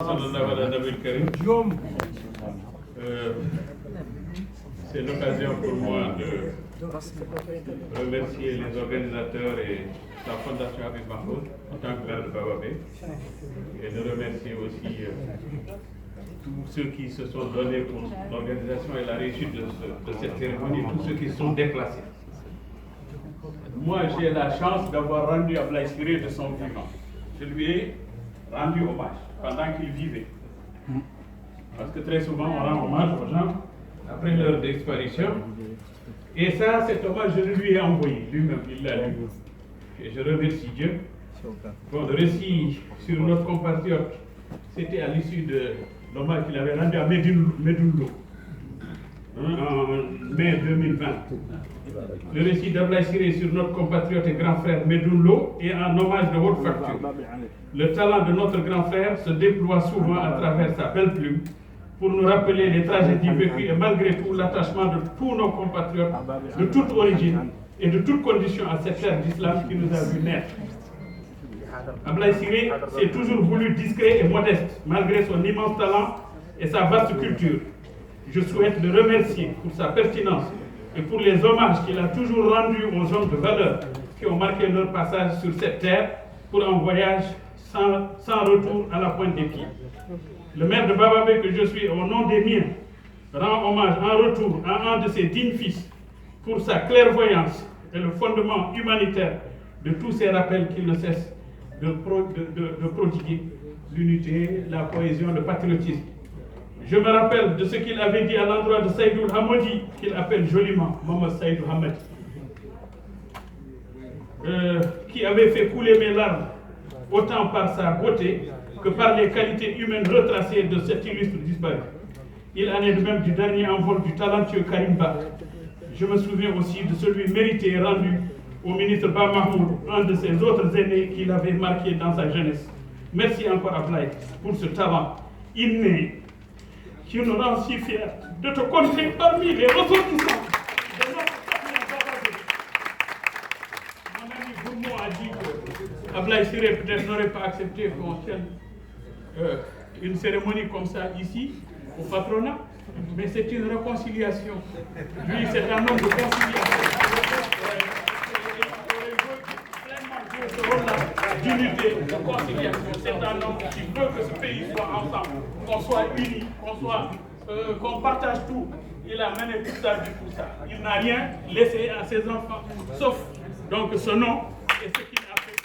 C'est l'occasion pour moi de remercier les organisateurs et la Fondation Habib Mahfouz en tant que maire de Bababé et de remercier aussi tous ceux qui se sont donnés pour l'organisation et la réussite de cette cérémonie, tous ceux qui se sont déplacés. Moi, j'ai la chance d'avoir rendu Ablaye Siré de son vivant. Je lui ai rendu hommage pendant qu'il vivait. Parce que très souvent, on rend hommage aux gens après leur disparition. Et ça, cet hommage, je lui ai envoyé. Lui-même, il l'a lu. Et je remercie Dieu. Bon, le récit sur notre compatriote, c'était à l'issue de l'hommage qu'il avait rendu à Medounlo en mai 2020. Le récit d'Ablaye Siré sur notre compatriote et grand frère Medounlo est un hommage de haute facture. Le talent de notre grand frère se déploie souvent à travers sa belle plume pour nous rappeler les tragédies vécues et malgré tout l'attachement de tous nos compatriotes de toute origine et de toute condition à cette terre d'islam qui nous a vu naître. Ablaye Siré s'est toujours voulu discret et modeste malgré son immense talent et sa vaste culture. Je souhaite le remercier pour sa pertinence et pour les hommages qu'il a toujours rendus aux hommes de valeur qui ont marqué leur passage sur cette terre pour un voyage sans retour à la pointe des pieds. Le maire de Bababé que je suis au nom des miens rend hommage en retour à un de ses dignes fils pour sa clairvoyance et le fondement humanitaire de tous ces rappels qu'il ne cesse de prodiguer, l'unité, la cohésion, le patriotisme. Je me rappelle de ce qu'il avait dit à l'endroit de Saïdoul Hamadi, qu'il appelle joliment Mohamed Saïdou Hamadi, qui avait fait couler mes larmes autant par sa beauté que par les qualités humaines retracées de cet illustre disparu. Il en est de même du dernier envol du talentueux Karimba. Je me souviens aussi de celui mérité et rendu au ministre Ba Mahmoud, un de ses autres aînés qu'il avait marqué dans sa jeunesse. Merci encore Ablaye pour ce talent inné qui nous rend si fiers de te compter parmi les ressortissants de notre Bababé. Mon ami Gourmou a dit que Ablaye Siré peut-être n'aurait pas accepté qu'on tienne une cérémonie comme ça ici, au patronat, mais c'est une réconciliation. Lui, c'est un homme de conciliation. D'unité, de conciliation. C'est un homme qui veut que ce pays soit ensemble, qu'on soit unis, qu'on partage tout. Il a mené tout ça, tout ça. Il n'a rien laissé à ses enfants, sauf donc ce nom et ce qu'il a fait.